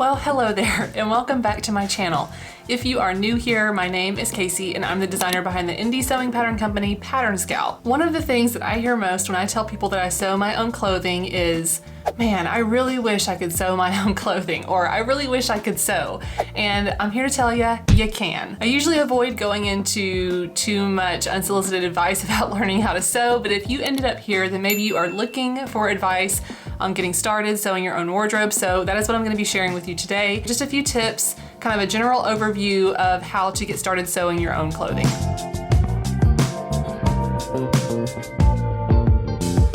Well, hello there, and welcome back to my channel. If you are new here, my name is Casey, and I'm the designer behind the indie sewing pattern company, Pattern Scout. One of the things that I hear most when I tell people that I sew my own clothing is, man, I really wish I could sew my own clothing, or I really wish I could sew. And I'm here to tell you, you can. I usually avoid going into too much unsolicited advice about learning how to sew, but if you ended up here, then maybe you are looking for advice on getting started sewing your own wardrobe. So that is what I'm going to be sharing with you today. Just a few tips, kind of a general overview of how to get started sewing your own clothing.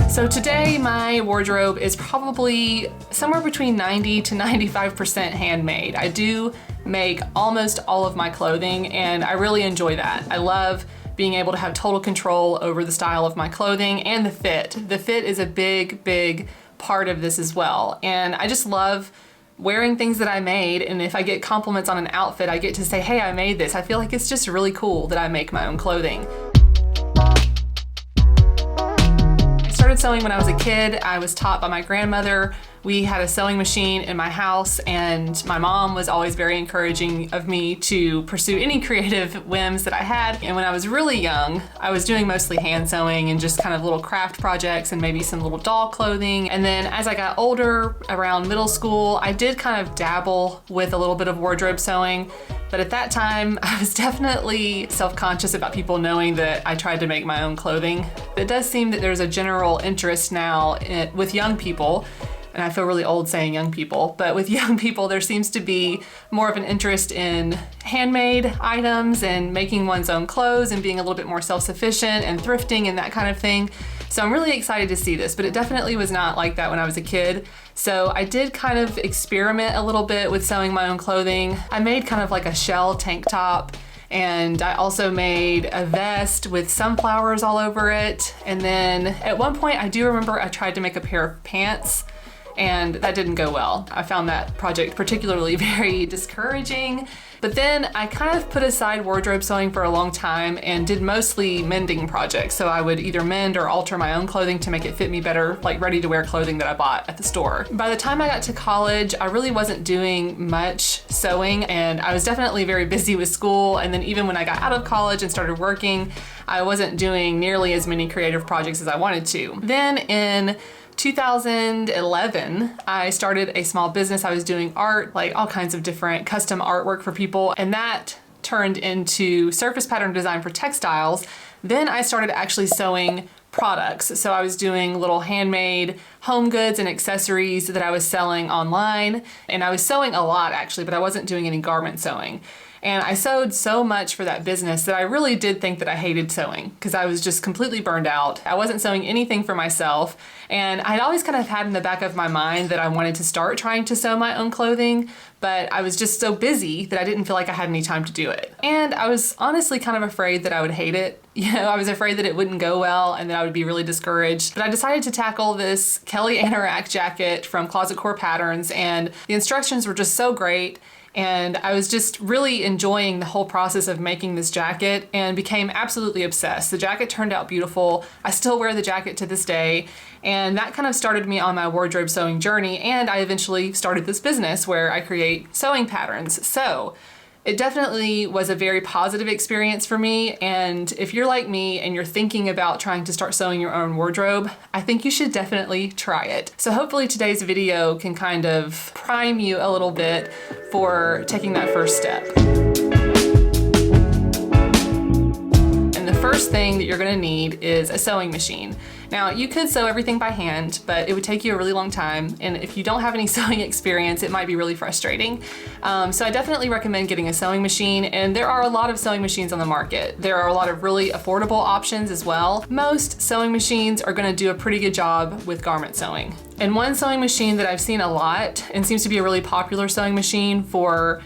So today my wardrobe is probably somewhere between 90 to 95% handmade. I do make almost all of my clothing and I really enjoy that. I love being able to have total control over the style of my clothing and the fit. The fit is a big part of this as well. And I just love wearing things that I made, and if I get compliments on an outfit, I get to say, hey, I made this. I feel like it's just really cool that I make my own clothing. I started sewing when I was a kid. I was taught by my grandmother. We had a sewing machine in my house, and my mom was always very encouraging of me to pursue any creative whims that I had. And when I was really young, I was doing mostly hand sewing and just kind of little craft projects and maybe some little doll clothing. And then as I got older, around middle school, I did kind of dabble with a little bit of wardrobe sewing. But at that time, I was definitely self-conscious about people knowing that I tried to make my own clothing. It does seem that there's a general interest now with young people, and I feel really old saying young people, but with young people, there seems to be more of an interest in handmade items and making one's own clothes and being a little bit more self-sufficient and thrifting and that kind of thing. So I'm really excited to see this, but it definitely was not like that when I was a kid. So I did kind of experiment a little bit with sewing my own clothing. I made kind of like a shell tank top, and I also made a vest with sunflowers all over it. And then at one point, I do remember I tried to make a pair of pants, and that didn't go well. I found that project particularly very discouraging. But then I kind of put aside wardrobe sewing for a long time and did mostly mending projects. So I would either mend or alter my own clothing to make it fit me better, like ready to wear clothing that I bought at the store. By the time I got to college, I really wasn't doing much sewing, and I was definitely very busy with school. And then even when I got out of college and started working, I wasn't doing nearly as many creative projects as I wanted to. Then in 2011, I started a small business. I was doing art, like all kinds of different custom artwork for people, and that turned into surface pattern design for textiles. Then I started actually sewing products. So I was doing little handmade home goods and accessories that I was selling online, and I was sewing a lot actually, but I wasn't doing any garment sewing. And I sewed so much for that business that I really did think that I hated sewing because I was just completely burned out. I wasn't sewing anything for myself. And I'd always kind of had in the back of my mind that I wanted to start trying to sew my own clothing, but I was just so busy that I didn't feel like I had any time to do it. And I was honestly kind of afraid that I would hate it. You know, I was afraid that it wouldn't go well and that I would be really discouraged. But I decided to tackle this Kelly Anorak jacket from Closet Core Patterns, and the instructions were just so great. And I was just really enjoying the whole process of making this jacket and became absolutely obsessed. The jacket turned out beautiful. I still wear the jacket to this day. And that kind of started me on my wardrobe sewing journey. And I eventually started this business where I create sewing patterns. So it definitely was a very positive experience for me. And if you're like me and you're thinking about trying to start sewing your own wardrobe, I think you should definitely try it. So hopefully today's video can kind of prime you a little bit for taking that first step. And the first thing that you're gonna need is a sewing machine. Now, you could sew everything by hand, but it would take you a really long time. And if you don't have any sewing experience, it might be really frustrating. So I definitely recommend getting a sewing machine. And there are a lot of sewing machines on the market. There are a lot of really affordable options as well. Most sewing machines are gonna do a pretty good job with garment sewing. And one sewing machine that I've seen a lot and seems to be a really popular sewing machine for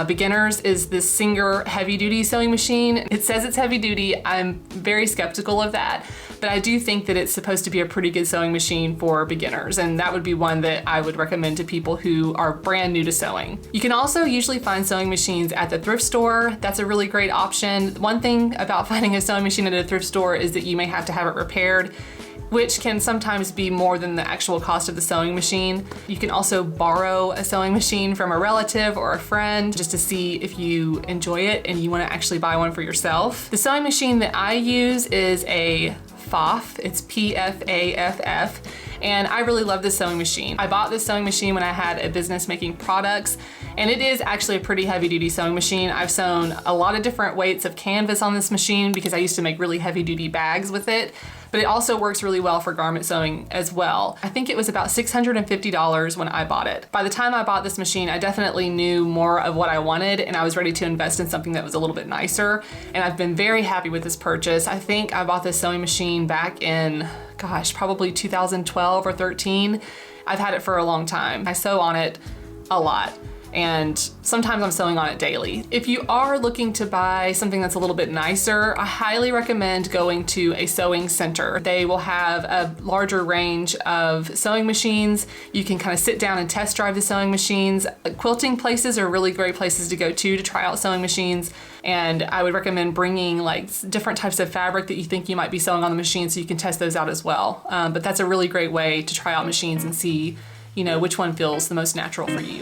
beginners is this Singer heavy duty sewing machine. It says it's heavy duty. I'm very skeptical of that, but I do think that it's supposed to be a pretty good sewing machine for beginners, and that would be one that I would recommend to people who are brand new to sewing. You can also usually find sewing machines at the thrift store. That's a really great option. One thing about finding a sewing machine at a thrift store is that you may have to have it repaired. which can sometimes be more than the actual cost of the sewing machine. You can also borrow a sewing machine from a relative or a friend just to see if you enjoy it and you want to actually buy one for yourself. The sewing machine that I use is a PFAFF. It's P-F-A-F-F. And I really love this sewing machine. I bought this sewing machine when I had a business making products, and it is actually a pretty heavy duty sewing machine. I've sewn a lot of different weights of canvas on this machine because I used to make really heavy duty bags with it, but it also works really well for garment sewing as well. I think it was about $650 when I bought it. By the time I bought this machine, I definitely knew more of what I wanted, and I was ready to invest in something that was a little bit nicer, and I've been very happy with this purchase. I think I bought this sewing machine back in, gosh, probably 2012 or 13. I've had it for a long time. I sew on it a lot, and sometimes I'm sewing on it daily. If you are looking to buy something that's a little bit nicer, I highly recommend going to a sewing center. They will have a larger range of sewing machines. You can kind of sit down and test drive the sewing machines. Quilting places are really great places to go to try out sewing machines. And I would recommend bringing like different types of fabric that you think you might be sewing on the machine so you can test those out as well. But that's a really great way to try out machines and see, you know, which one feels the most natural for you.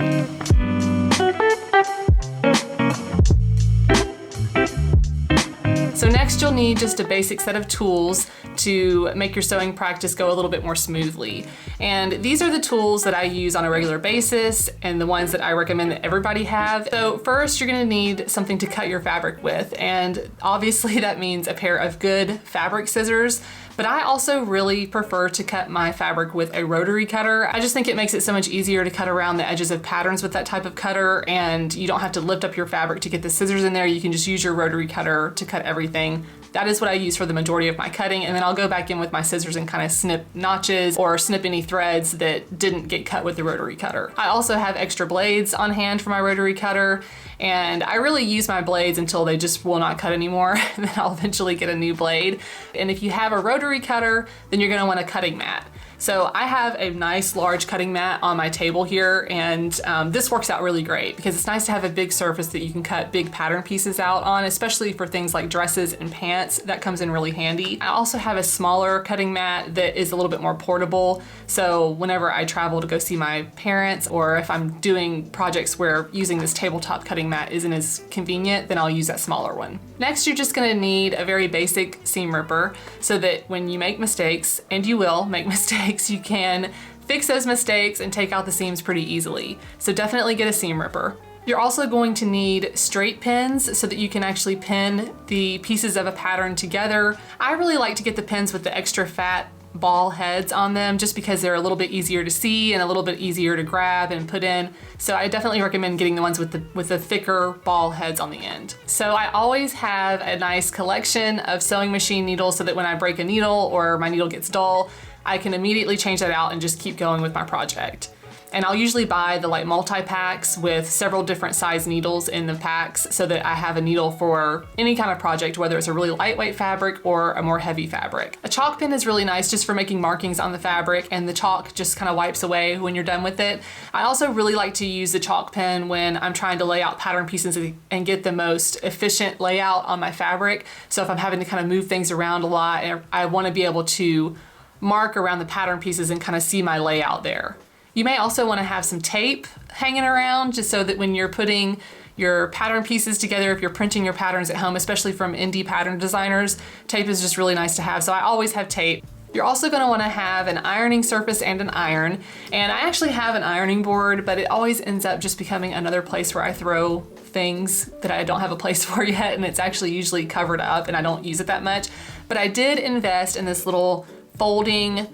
So next you'll need just a basic set of tools to make your sewing practice go a little bit more smoothly. And these are the tools that I use on a regular basis and the ones that I recommend that everybody have. So first you're gonna need something to cut your fabric with, and obviously that means a pair of good fabric scissors. But I also really prefer to cut my fabric with a rotary cutter. I just think it makes it so much easier to cut around the edges of patterns with that type of cutter, and you don't have to lift up your fabric to get the scissors in there. You can just use your rotary cutter to cut everything. That is what I use for the majority of my cutting, and then I'll go back in with my scissors and kind of snip notches or snip any threads that didn't get cut with the rotary cutter. I also have extra blades on hand for my rotary cutter, and I really use my blades until they just will not cut anymore, and then I'll eventually get a new blade. And if you have a rotary cutter, then you're gonna want a cutting mat. So I have a nice large cutting mat on my table here, and this works out really great because it's nice to have a big surface that you can cut big pattern pieces out on, especially for things like dresses and pants. That comes in really handy. I also have a smaller cutting mat that is a little bit more portable. So whenever I travel to go see my parents, or if I'm doing projects where using this tabletop cutting mat isn't as convenient, then I'll use that smaller one. Next, you're just gonna need a very basic seam ripper so that when you make mistakes, and you will make mistakes, you can fix those mistakes and take out the seams pretty easily. So definitely get a seam ripper. You're also going to need straight pins so that you can actually pin the pieces of a pattern together. I really like to get the pins with the extra fat ball heads on them just because they're a little bit easier to see and a little bit easier to grab and put in. So I definitely recommend getting the ones with the thicker ball heads on the end. So I always have a nice collection of sewing machine needles so that when I break a needle or my needle gets dull, I can immediately change that out and just keep going with my project. And I'll usually buy the like multi-packs with several different size needles in the packs so that I have a needle for any kind of project, whether it's a really lightweight fabric or a more heavy fabric. A chalk pen is really nice just for making markings on the fabric, and the chalk just kind of wipes away when you're done with it. I also really like to use the chalk pen when I'm trying to lay out pattern pieces and get the most efficient layout on my fabric. So if I'm having to kind of move things around a lot, and I want to be able to mark around the pattern pieces and kind of see my layout there. You may also want to have some tape hanging around just so that when you're putting your pattern pieces together, if you're printing your patterns at home, especially from indie pattern designers, tape is just really nice to have. So I always have tape. You're also going to want to have an ironing surface and an iron. And I actually have an ironing board, but it always ends up just becoming another place where I throw things that I don't have a place for yet, and it's actually usually covered up and I don't use it that much. But I did invest in this little folding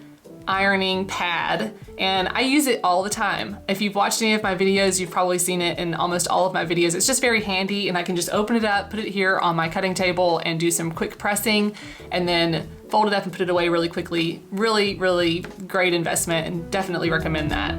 ironing pad, and I use it all the time. If you've watched any of my videos, you've probably seen it in almost all of my videos. It's just very handy, and I can just open it up, put it here on my cutting table, and do some quick pressing, and then fold it up and put it away really quickly. Really, really great investment, and definitely recommend that.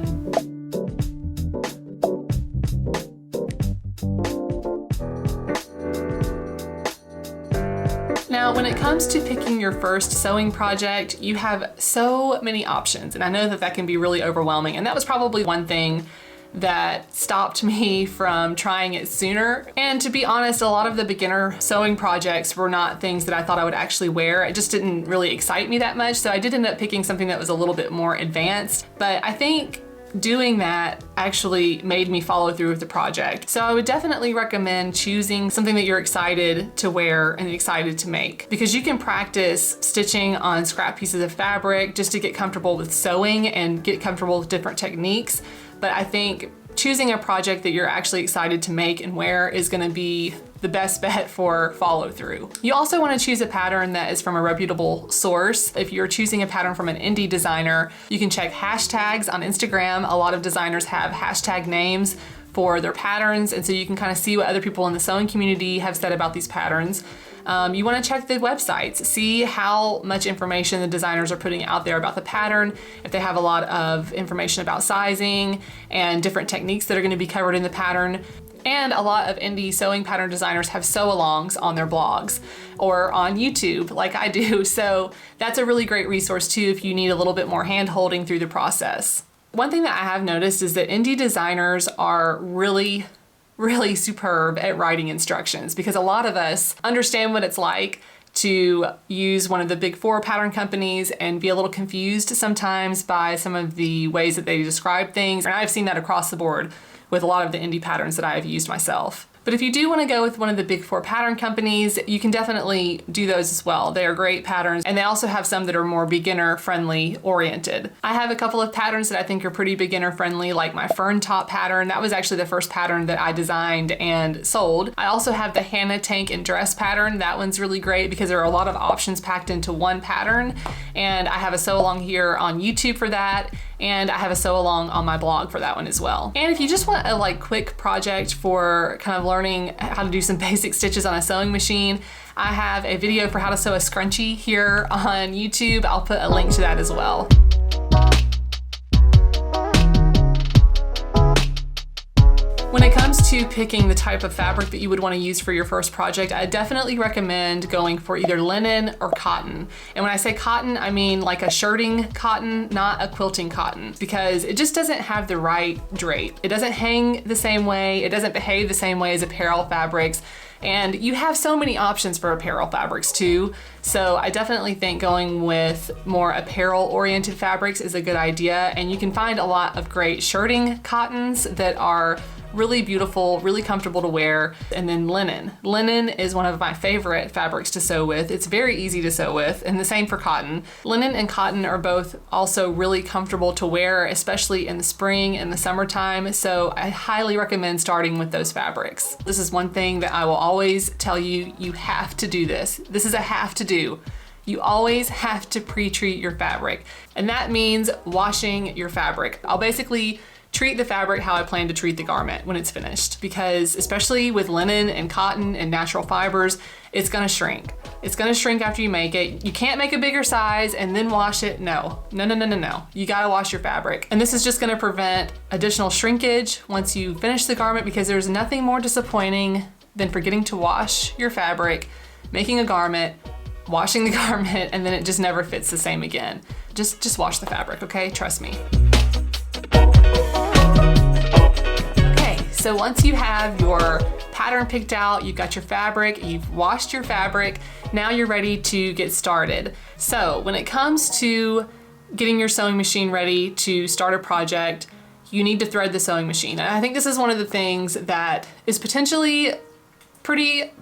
Now, when it comes to picking your first sewing project, you have so many options, and I know that that can be really overwhelming, and that was probably one thing that stopped me from trying it sooner. And to be honest, a lot of the beginner sewing projects were not things that I thought I would actually wear. It just didn't really excite me that much. So I did end up picking something that was a little bit more advanced. But I think doing that actually made me follow through with the project. So I would definitely recommend choosing something that you're excited to wear and excited to make, because you can practice stitching on scrap pieces of fabric just to get comfortable with sewing and get comfortable with different techniques. But I think choosing a project that you're actually excited to make and wear is going to be the best bet for follow through. You also want to choose a pattern that is from a reputable source. If you're choosing a pattern from an indie designer, you can check hashtags on Instagram. A lot of designers have hashtag names for their patterns, and so you can kind of see what other people in the sewing community have said about these patterns. You want to check the websites, see how much information the designers are putting out there about the pattern, if they have a lot of information about sizing and different techniques that are going to be covered in the pattern. And a lot of indie sewing pattern designers have sew-alongs on their blogs or on YouTube like I do. So that's a really great resource too if you need a little bit more hand-holding through the process. One thing that I have noticed is that indie designers are really superb at writing instructions, because a lot of us understand what it's like to use one of the big four pattern companies and be a little confused sometimes by some of the ways that they describe things. And I've seen that across the board with a lot of the indie patterns that I've used myself. But if you do want to go with one of the big four pattern companies, you can definitely do those as well. They are great patterns, and they also have some that are more beginner friendly oriented. I have a couple of patterns that I think are pretty beginner friendly, like my fern top pattern. That was actually the first pattern that I designed and sold. I also have the Hannah tank and dress pattern. That one's really great because there are a lot of options packed into one pattern, and I have a sew along here on YouTube for that. And I have a sew along on my blog for that one as well. And if you just want a quick project for kind of learning how to do some basic stitches on a sewing machine, I have a video for how to sew a scrunchie here on YouTube. I'll put a link to that as well. When it comes to picking the type of fabric that you would want to use for your first project, I definitely recommend going for either linen or cotton. And when I say cotton, I mean like a shirting cotton, not a quilting cotton, because it just doesn't have the right drape. It doesn't hang the same way. It doesn't behave the same way as apparel fabrics. And you have so many options for apparel fabrics too. So I definitely think going with more apparel oriented fabrics is a good idea. And you can find a lot of great shirting cottons that are really beautiful, really comfortable to wear. And then linen. Linen is one of my favorite fabrics to sew with. It's very easy to sew with, and the same for cotton. Linen and cotton are both also really comfortable to wear, especially in the spring and the summertime. So I highly recommend starting with those fabrics. This is one thing that I will always tell you, you have to do this. This is a have to do. You always have to pre-treat your fabric. And that means washing your fabric. I'll basically treat the fabric how I plan to treat the garment when it's finished, because especially with linen and cotton and natural fibers, it's gonna shrink. It's gonna shrink after you make it. You can't make a bigger size and then wash it. No. You gotta wash your fabric. And this is just gonna prevent additional shrinkage once you finish the garment, because there's nothing more disappointing than forgetting to wash your fabric, making a garment, washing the garment, and then it just never fits the same again. Just wash the fabric, okay? Trust me. So once you have your pattern picked out, you've got your fabric, you've washed your fabric, now you're ready to get started. So when it comes to getting your sewing machine ready to start a project, you need to thread the sewing machine. And I think this is one of the things that is potentially pretty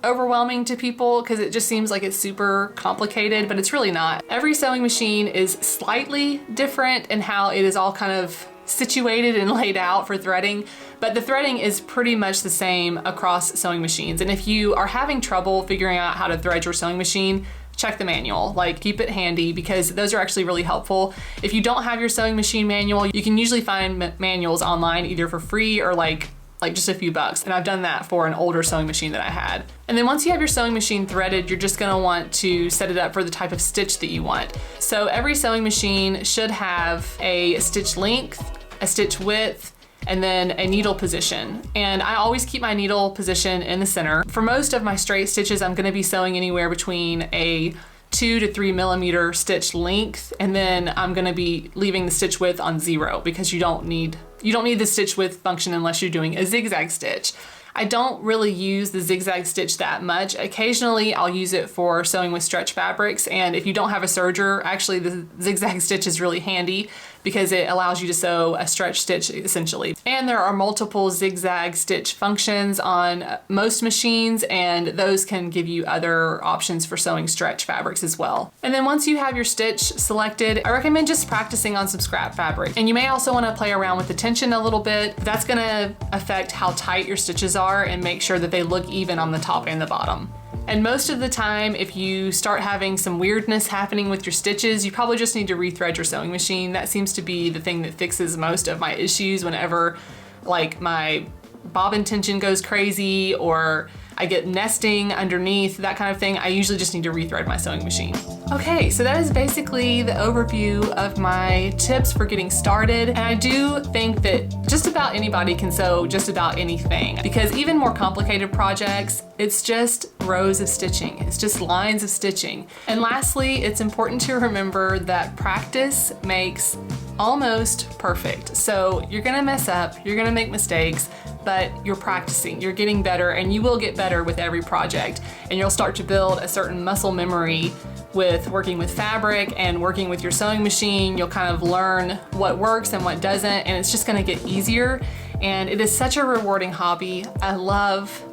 overwhelming to people, because it just seems like it's super complicated, but it's really not. Every sewing machine is slightly different in how it is all kind of situated and laid out for threading, but the threading is pretty much the same across sewing machines. And if you are having trouble figuring out how to thread your sewing machine, check the manual. Keep it handy, because those are actually really helpful. If you don't have your sewing machine manual, you can usually find manuals online either for free or like just a few bucks. And I've done that for an older sewing machine that I had. And then once you have your sewing machine threaded, you're just gonna want to set it up for the type of stitch that you want. So every sewing machine should have a stitch length, a stitch width, and then a needle position. And I always keep my needle position in the center. For most of my straight stitches, I'm gonna be sewing anywhere between a 2 to 3 millimeter stitch length, and then I'm gonna be leaving the stitch width on 0, because you don't need You don't need the stitch width function unless you're doing a zigzag stitch. I don't really use the zigzag stitch that much. Occasionally I'll use it for sewing with stretch fabrics, and if you don't have a serger, actually the zigzag stitch is really handy because it allows you to sew a stretch stitch essentially. And there are multiple zigzag stitch functions on most machines, and those can give you other options for sewing stretch fabrics as well. And then once you have your stitch selected, I recommend just practicing on some scrap fabric. And you may also want to play around with the tension a little bit. That's gonna affect how tight your stitches are and make sure that they look even on the top and the bottom. And most of the time, if you start having some weirdness happening with your stitches, you probably just need to rethread your sewing machine. That seems to be the thing that fixes most of my issues whenever like my bobbin tension goes crazy or I get nesting underneath, that kind of thing. I usually just need to rethread my sewing machine. Okay, so that is basically the overview of my tips for getting started. And I do think that just about anybody can sew just about anything, because even more complicated projects, it's just rows of stitching. It's just lines of stitching. And lastly, it's important to remember that practice makes almost perfect. So you're gonna mess up, you're gonna make mistakes, but you're practicing, you're getting better, and you will get better with every project. And you'll start to build a certain muscle memory with working with fabric and working with your sewing machine. You'll kind of learn what works and what doesn't, and it's just gonna get easier. And it is such a rewarding hobby. I love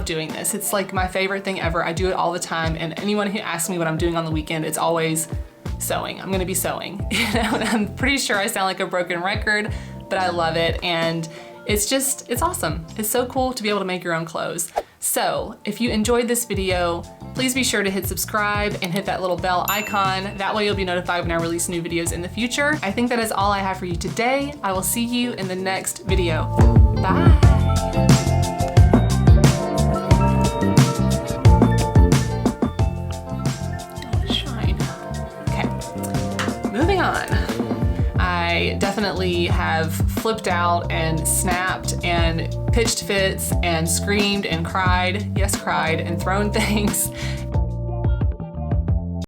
doing this. It's like my favorite thing ever. I do it all the time, and anyone who asks me what I'm doing on the weekend, it's always sewing. I'm gonna be sewing. You know, and I'm pretty sure I sound like a broken record, but I love it, and it's awesome. It's so cool to be able to make your own clothes. So if you enjoyed this video, please be sure to hit subscribe and hit that little bell icon. That way you'll be notified when I release new videos in the future. I think that is all I have for you today. I will see you in the next video. Bye. I definitely have flipped out and snapped and pitched fits and screamed and cried, yes cried, and thrown things.